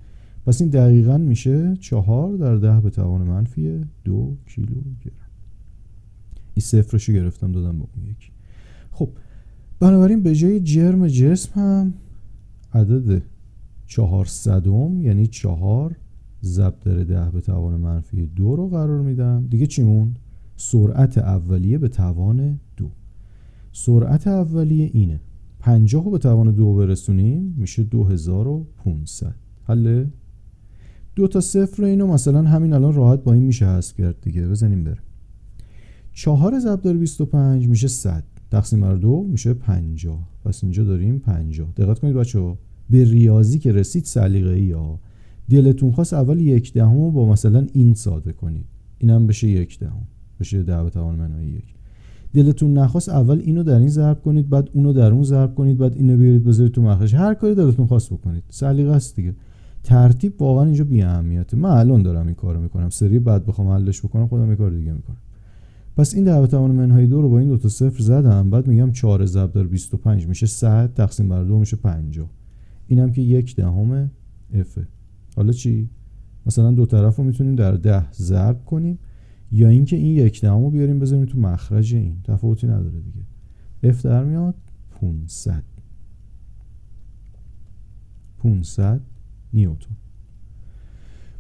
پس این دقیقاً میشه 4 در 10 به توان منفی 2 کیلو گرم. این صفرشو گرفتم دادم به اون 1. خب بنابراین به جای جرم جسم هم عدد 400 یعنی 4 ضرب در 10 به توان منفی 2 رو قرار میدم. دیگه چی موند؟ سرعت اولیه به توان 2. سرعت اولیه اینه، 50 رو به توان 2 برسونیم میشه 2500. حله؟ 2 تا صفر اینو مثلا همین الان راحت با این میشه حذف کرد دیگه. بزنیم بره. 4 ضرب در 25 میشه 100 تقسیم بر 2 میشه 50. پس اینجا داریم 50. دقت کنید بچه‌ها، به ریاضی که رسید سلیقه‌ای ها. دلتون خواست اول 1/10 رو با مثلا این ساده کنید، اینم بشه 1/10 بشه 10 به توان منهای 1. دلتون نخواست اول اینو در این ضرب کنید، بعد اونو در اون ضرب کنید، بعد اینو بیارید بذارید تو مخرج. هر کاری دلتون خواست بکنید، سلیقه است دیگه. ترتیب واقعا اینجا بی اهمیته. من الان دارم این کارو میکنم، سری بعد بخوام حلش بکنم خودم یه کار دیگه میکنم. پس این 10 به توان منهای 2 رو با این دو تا صفر زدم، بعد میگم 4 ضرب در 25 میشه 100 تقسیم بر 2 میشه 50. اینم که 1/10 F. حالا چی؟ مثلا دو طرف رو میتونیم در 10 ضرب کنیم، یا اینکه این 1/10 رو بیاریم بذاریم تو مخرج، این تفاوتی نداره دیگه. F در میاد 500 نیوتن.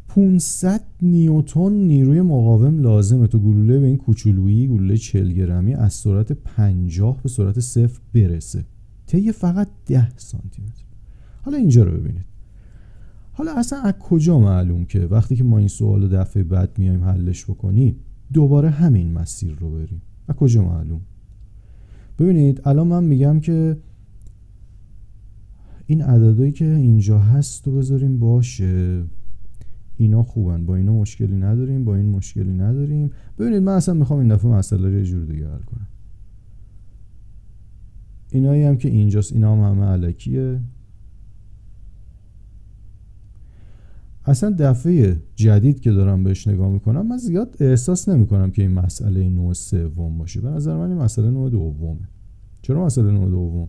500 نیوتن نیروی مقاوم لازمه تا گلوله به این کوچولویی، گلوله 40 گرمی، از سرعت 50 به سرعت 0 برسه طی فقط 10 سانتی متر. حالا اینجا رو ببینید. حالا اصلا از کجا معلوم که وقتی که ما این سوال دفعه بعد میایم حلش بکنیم دوباره همین مسیر رو بریم؟ از کجا معلوم؟ ببینید الان من میگم که این عددهایی که اینجا هست رو بذاریم باشه، اینا خوبن، با اینا مشکلی نداریم، با این مشکلی نداریم. ببینید من اصلا میخوام این دفعه مسئله رو یه جور دیگه حل کنم. اینایی هم که اینجاست اینا هم همه الکیه. اصلا دفعه جدید که دارم بهش نگاه میکنم من زیاد احساس نمیکنم که این مسئله نوع سوم باشه. به نظر من این مسئله نوع دومه. چرا مسئله نوع دوم؟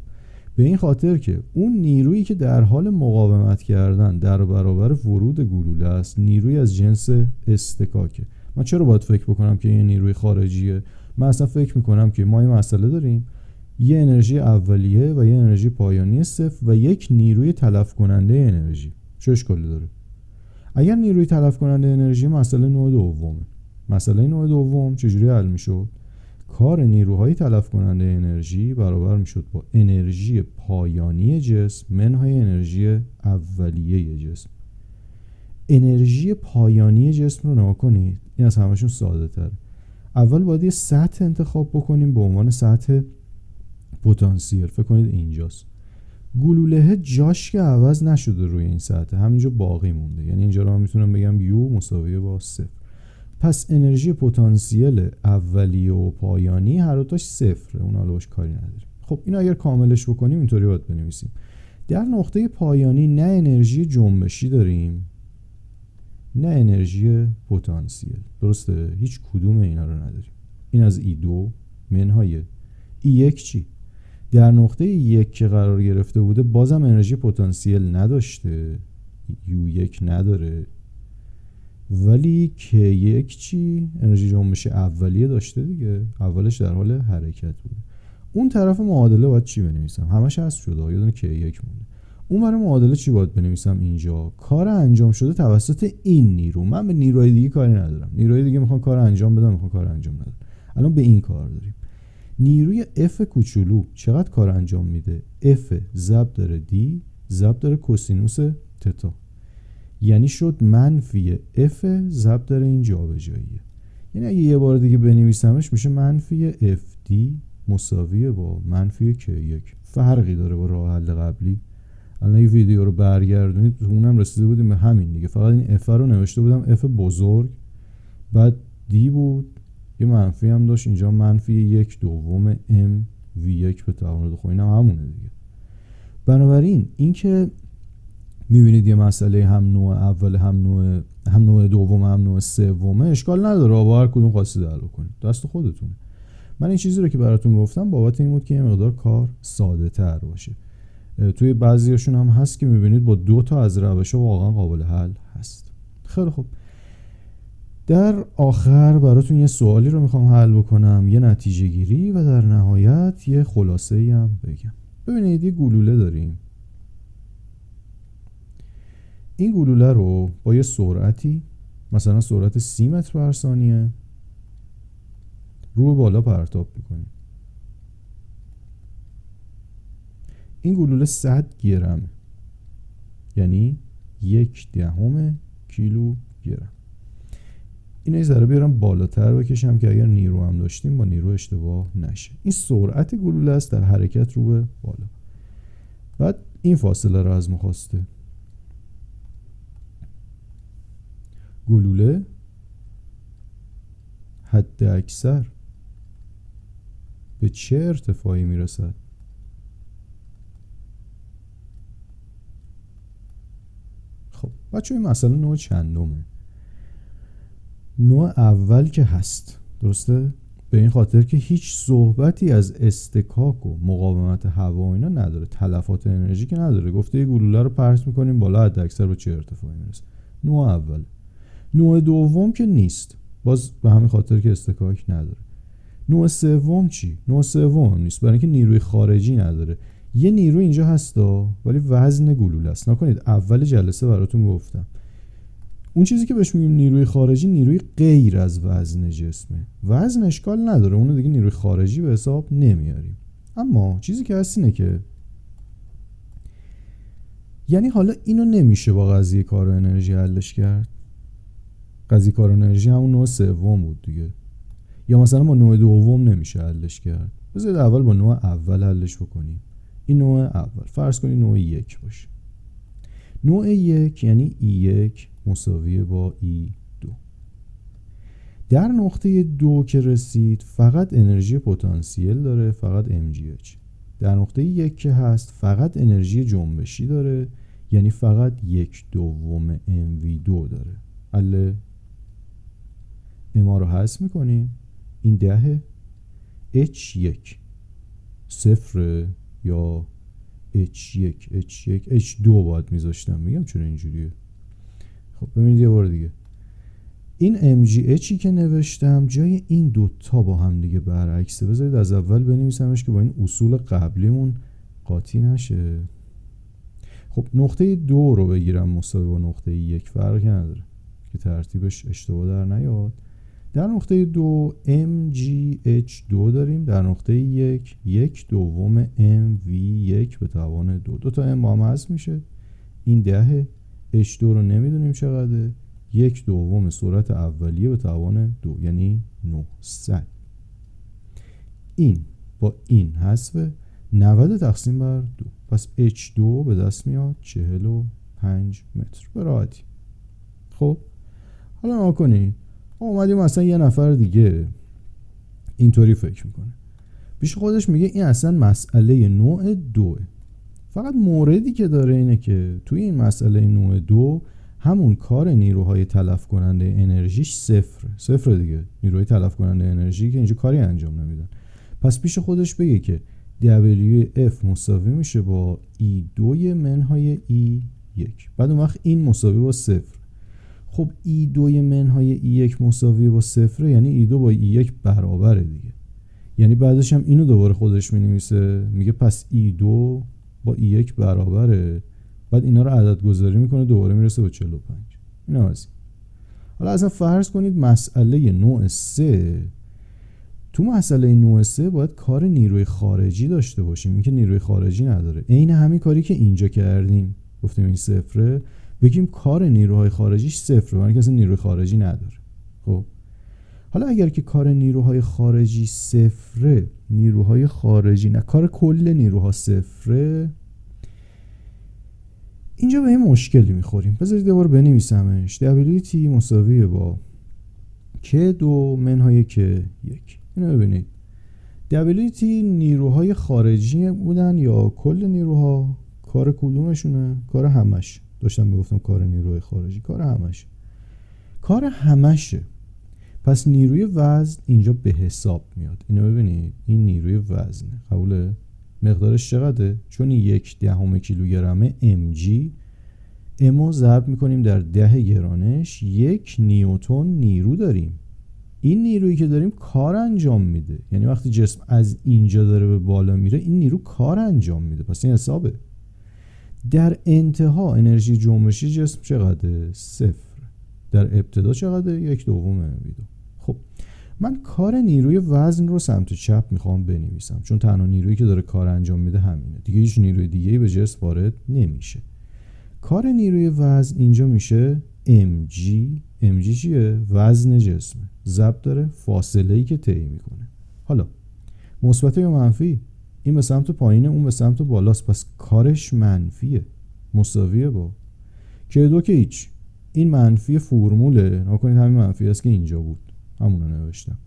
به این خاطر که اون نیرویی که در حال مقاومت کردن در برابر ورود گلوله است نیروی از جنس اصطکاکه. من چرا باید فکر بکنم که این نیروی خارجیه؟ من اصلا فکر میکنم که ما این مسئله داریم یه انرژی اولیه و یه انرژی پایانی صفر و یک نیروی تلف کننده انرژی. چه اشکالی داره؟ اگر نیروی تلف کننده انرژی مسئله نوع دومه. مسئله نوع دوم چجوری حل میشد؟ کار نیروهای تلف کننده انرژی برابر میشد با انرژی پایانی جسم منهای انرژی اولیه جسم. انرژی پایانی جسم رو نگاه کنید، این از همشون ساده تره. اول باید یه سطح انتخاب بکنیم به عنوان سطح پتانسیل. فکر کنید اینجاست. گلوله جاش که عوض نشده روی این سطح، همینجا باقی مونده. یعنی اینجا رو من میتونم بگم یو مساویه با 0. پس انرژی پتانسیل اولیه و پایانی هر دوتاش صفره، اون حالا باش کاری نداریم. خب اینو اگر کاملش بکنیم اینطوری باید بنویسیم: در نقطه پایانی نه انرژی جنبشی داریم نه انرژی پتانسیل. درسته؟ هیچ کدوم اینا رو نداریم. این از E2 منهای E1 چی؟ در نقطه 1 که قرار گرفته بوده بازم انرژی پتانسیل نداشته، U1 نداره، ولی K1 چی؟ انرژی جنبش اولیه داشته دیگه، اولش در حال حرکت بوده. اون طرف معادله باید چی بنویسم؟ همش حذف شده، یه دونه K1 مونده. اون برای معادله چی باید بنویسم؟ اینجا کار انجام شده توسط این نیرو. من به نیروهای دیگه کاری ندارم، نیروهای دیگه میخوان کار انجام بدن، میخوان کار انجام ندن. الان به این کار داریم. نیروی F کوچولو چقدر کار انجام میده؟ F ضرب داره D ضرب داره کوسینوس تتا، یعنی شد منفی F ضرب داره این جابجاییه. یعنی اگه یه بار دیگه بنویسمش میشه منفی FD مساویه با منفی K1. فرقی داره با راه حل قبلی؟ الان یه ویدیو رو برگردونید اونم رسیده بودیم به همین دیگه، فقط این F رو نوشته بودم F بزرگ، بعد D بود، یه منفی هم داشت اینجا منفی 1/2 MV1 به توان. خب اینم همونه دیگه. بنابراین این که میبینید یه مسئله هم نوع اول هم نوع دوم هم نوع سومه، اشکال نداره، با هر کدوم خواستید حل کنید، دست خودتونه. من این چیزی رو که براتون گفتم بابت این بود که یه مقدار کار ساده تر باشه. توی بعضیاشون هم هست که میبینید با 2 تا از روش‌ها واقعا قابل حل هست. خیلی خوب، در آخر براتون یه سوالی رو میخوام حل بکنم، یه نتیجه گیری و در نهایت یه خلاصه‌ای هم بگم. ببینید یه گلوله داریم. این گلوله رو با یه سرعتی مثلا سرعت 30 متر بر ثانیه رو بالا پرتاب میکنیم. این گلوله 100 گرم، یعنی 1/10 کیلو گرم. اینو یه ذره بیارم بالاتر بکشم که اگر نیرو هم داشتیم با نیرو اشتباه نشه. این سرعت گلوله است در حرکت رو به بالا. بعد این فاصله رو از ما خواسته. گلوله حد اکثر به چه ارتفاعی میرسد؟ خب بچه این مسئله نوع چندمه؟ نوع اول که هست، درسته؟ به این خاطر که هیچ صحبتی از اصطکاک و مقاومت هوا و اینا نداره، تلفات انرژی که نداره. گفته یه گلوله رو پرت میکنیم بالا، حد اکثر به چه ارتفاعی میرسه. نوع اول. نوع دوم که نیست، باز به همین خاطر که اصطکاک نداره. نوع سوم چی؟ نوع سوم هم نیست، برای اینکه نیروی خارجی نداره. یه نیرو اینجا هستا ولی وزن گلوله است. نکنید اول جلسه براتون گفتم اون چیزی که بهش میگیم نیروی خارجی نیروی غیر از وزن جسمه. وزن اشکال نداره، اونو دیگه نیروی خارجی به حساب نمیاریم. اما چیزی که هست اینه که یعنی حالا اینو نمیشه با قضیه کار و انرژی حلش کرد. قضیه کار و انرژی همون نوع سوم بود دیگه. یا مثلا با نوع دوم نمیشه حلش کرد. بذارید اول با نوع اول حلش بکنیم. این نوع اول فرض کنید نوع 1 باشه. نوع 1 یعنی E1 مساویه با E2. در نقطه 2 که رسید فقط انرژی پتانسیل داره، فقط MGH. در نقطه 1 که هست فقط انرژی جنبشی داره، یعنی فقط 1/2 MV2 داره. حل اما رو حذف میکنیم، این 10 H1 صفر یا H1 H2 باید میذاشتم. میگم چرا اینجوریه. خب ببینید یه بار دیگه این MgHی که نوشتم جای این دوتا با هم دیگه برعکسه. بذارید از اول بنویسمش که با این اصول قبلیمون قاطی نشه. خب نقطه 2 رو بگیرم مساوی با نقطه 1 فرقی نداره که ترتیبش اشتباه در نیاد. در نقطه 2 MgH2 داریم، در نقطه 1 1/2 MV1 به توان 2. دو تا M با هم حذف میشه، این 10. H2 رو نمیدونیم چقدره، 1/2 سرعت اولیه به توان 2 یعنی 900. این با این حذف 90 تقسیم بر 2، پس H2 به دست میاد 45 متر به راحتی. خب حالا نگاه کنید، اومدیم مثلا یه نفر دیگه اینطوری فکر میکنه، پیش خودش میگه این اصلا مسئله نوع 2، فقط موردی که داره اینه که توی این مسئله نوع 2 همون کار نیروهای تلف کننده انرژیش صفر دیگه. نیروهای تلف کننده انرژی که اینجا کاری انجام نمیدن، پس پیش خودش بگه که WF مساوی میشه با E2 منهای E1. بعد اون وقت این مساوی با 0. خب E2 منهای E1 مساوی با 0 یعنی E2 با E1 برابره دیگه. یعنی بعدش هم اینو دوباره خودش مینویسه، میگه پس E2 با E1 برابره. بعد اینا رو عدد گذاری میکنه، دوباره میرسه به 45. این هم از این. حالا اصلا فرض کنید مسئله نوع 3، تو مسئله نوع 3 باید کار نیروی خارجی داشته باشیم. این که نیروی خارجی نداره، عین همین کاری که اینجا کردیم، گفتیم این صفره، بگیم کار نیروهای خارجیش صفره، برای کسی نیروی خارجی نداره. خب حالا اگر که کار نیروهای خارجی صفره، نیروهای خارجی نه، کار کل نیروها صفره، اینجا به این مشکلی میخوریم. بذارید یه بار بنویسمش. WT مساویه با K2 منهای K1. اینو ببینید، WT نیروهای خارجی بودن یا کل نیروها؟ کار کدومشونه؟ کار همش. داشتم میگفتم کار نیروهای خارجی، کار همش. کار همشه. پس نیروی وزن اینجا به حساب میاد. اینو ببینید، این نیروی وزنه. قبوله؟ مقدارش چقدره؟ چون 1/10 کیلوگرمه mg، امو ضرب میکنیم در 10 گرانش، 1 نیوتن نیرو داریم. این نیرویی که داریم کار انجام میده، یعنی وقتی جسم از اینجا داره به بالا میره این نیرو کار انجام میده، پس این حسابه. در انتها انرژی جنبشی جسم چقدره؟ 0. در ابتدا چقدره؟ 1/2 V2. خب من کار نیروی وزن رو سمت چپ میخوام بنویسم، چون تنها نیرویی که داره کار انجام میده همینه دیگه، هیچ نیروی دیگه‌ای به جسم وارد نمیشه. کار نیروی وزن اینجا میشه mg. mg چیه؟ وزن جسمه، ضرب داره فاصله‌ای که طی میکنه. حالا مثبت یا منفی؟ این به سمت پایینه، اون به سمت بالاست، پس کارش منفیه، مساویه با K2 که هیچ. این منفی فرموله، نکنید همین منفی است که اینجا بود، همونو نوشتم.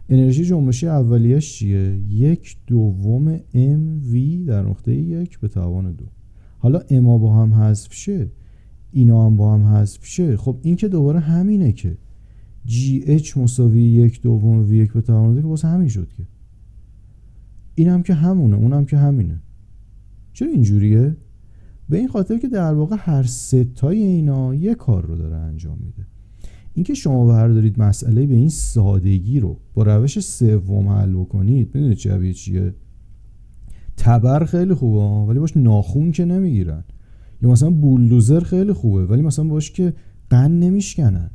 انرژی جنبشی اولیه‌اش چیه؟ 1/2 mv در نقطه 1 به توان 2. حالا اما با هم حذف شه، اینا هم با هم حذف شه. خب این که دوباره همینه که gh مساوی 1/2 v1 به توان 2 که واسه همین شد که. این هم که همونه، اون هم که همینه. چرا اینجوریه؟ به این خاطر که در واقع هر سه تای اینا یک کار رو داره انجام میده. اینکه شما بردارید مسئله به این سادگی رو با روش سوم حل بکنید، میدونید شبیه چیه؟ تبر خیلی خوبه ولی باش ناخون که نمیگیرن، یا مثلا بولدوزر خیلی خوبه ولی مثلا باش که قند نمیشکنن.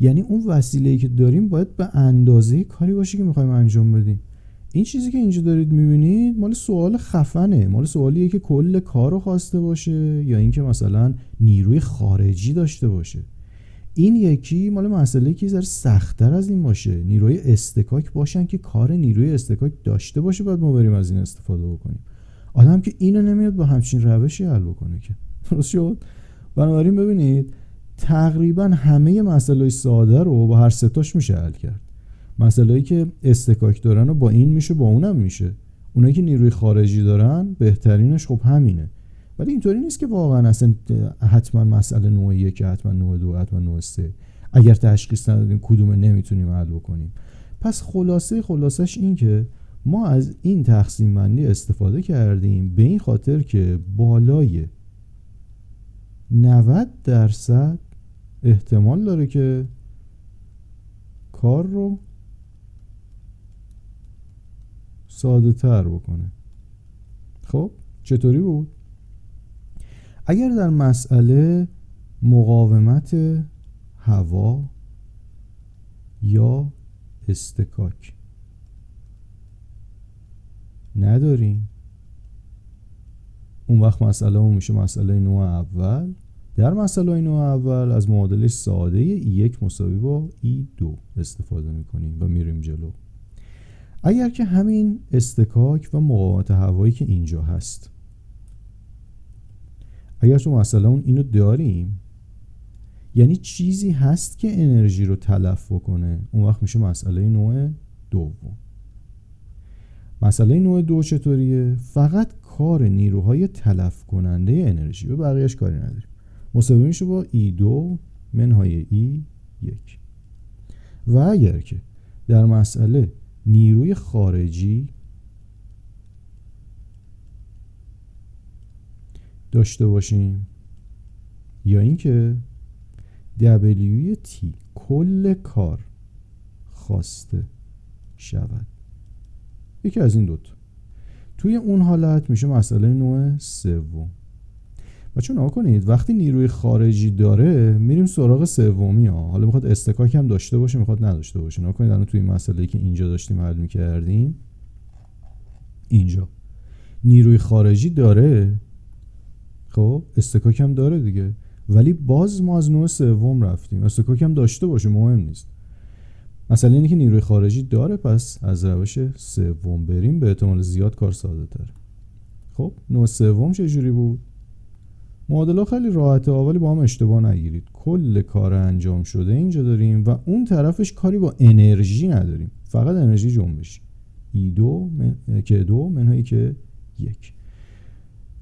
یعنی اون وسیله‌ای که داریم باید به اندازه کاری باشه که میخوایم انجام بدیم. این چیزی که اینجا دارید میبینید مال سوال خفنه، مال سوالیه که کل کارو خواسته باشه یا اینکه مثلا نیروی خارجی داشته باشه. این یکی مال مسئله که ذره سخت‌تر از این باشه، نیروی استکاک باشن که کار نیروی استکاک داشته باشه، بعد ما بریم از این استفاده بکنیم. آدم که اینو نمیاد با همچین روشی حل بکنه که. درست شد؟ بنابراین ببینید تقریبا همه مسائل ساده رو با هر سه تاش میشه حل کرد. مسائلی که استکاک دارن و با این میشه، با اونم میشه. اونایی که نیروی خارجی دارن بهترینش خب همینه. ولی اینطوری نیست که واقعا اصلا حتما مسئله نوع 1 حتما نوع 2 حتما نوع 3 اگر تشخیص ندادیم کدومه نمیتونیم حل بکنیم. پس خلاصش این که ما از این تقسیم بندی استفاده کردیم به این خاطر که بالای 90% احتمال داره که کار رو ساده تر بکنه. خب چطوری بود؟ اگر در مسئله مقاومت هوا یا استکاک نداریم، اون وقت مسئله اون میشه مسئله نوع اول. در مسئله نوع اول از معادله ساده E1 مساوی با E2 استفاده میکنیم و میریم جلو. اگر که همین استکاک و مقاومت هوایی که اینجا هست، اگر تو مسئله اون اینو داریم، یعنی چیزی هست که انرژی رو تلف کنه، اون وقت میشه مسئله نوع دوم. مسئله نوع دو چطوریه؟ فقط کار نیروهای تلف کننده انرژی، به بقیهش کاری نداریم. مساوی میشه با E2 منهای E1. و اگر که در مسئله نیروی خارجی داشته باشیم، یا اینکه WT کل کار خواسته شود، یکی از این دوتا، توی اون حالت میشه مسئله نوع سوم. بچه‌ها نگاه کنید، وقتی نیروی خارجی داره میریم سراغ سومی ها. حالا میخواد استکاک هم داشته باشه، میخواد نداشته باشه. نگاه کنید الان توی این مسئله‌ای که اینجا داشتیم حل میکردیم، اینجا نیروی خارجی داره، خب استکاک هم داره دیگه، ولی باز ما از نوع سوم رفتیم. استکاک هم داشته باشه مهم نیست. مثلا اینه که نیروی خارجی داره، پس از روش سوم بریم، به احتمال زیاد کار ساده تره. خب نوع سوم چجوری بود؟ معادله خیلی راحته، ولی با هم اشتباه نگیرید. کل کار انجام شده اینجا داریم و اون طرفش کاری با انرژی نداریم، فقط انرژی جنبشی. E2 که 2 منهای که 1.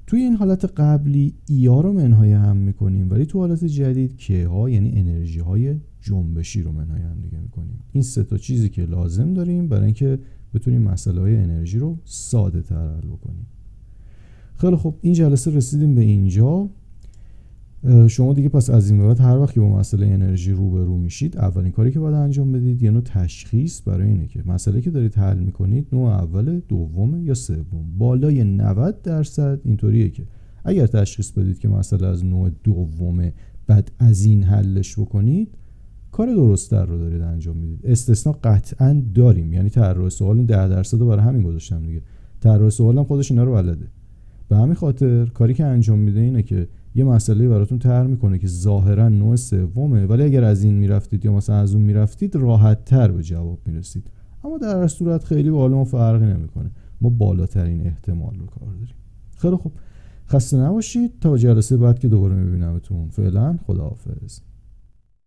توی این حالت قبلی ای ها رو منهای هم میکنیم، ولی تو حالت جدید که ها یعنی انرژی های جنبشی رو منهای هم دیگه میکنیم. این سه تا چیزی که لازم داریم برای اینکه بتونیم مسئله های انرژی رو ساده تر حل بکنیم. خیلی خب، این جلسه رسیدیم به اینجا. شما دیگه پس از این به بعد هر وقت که با مسئله انرژی روبرو میشید، اولین کاری که باید انجام بدید یه نوع تشخیص برای اینه که مسئله که دارید حل میکنید نوع اول، دومه یا سوم. بالای 90% اینطوریه که اگر تشخیص بدید که مسئله از نوع دومه، بعد از این حلش بکنید، کار درست‌تر رو دارید انجام میدید. استثناء قطعاً داریم، یعنی طراح سوال 10% رو برای همین گذاشتم دیگه. طراح سوال هم خودش اینا رو بلده. به همین خاطر کاری که انجام میده اینه که یه مسئله براتون طرح میکنه که ظاهرا نوع سومه، ولی اگر از این میرفتید یا مثلا از اون میرفتید راحت تر به جواب میرسید. اما در هر صورت خیلی با حال ما فرقی نمیکنه، ما بالاترین احتمال رو کار داریم. خیلی خوب، خسته نباشید تا جلسه بعد که دوباره میبینمتون. فعلا خداحافظ.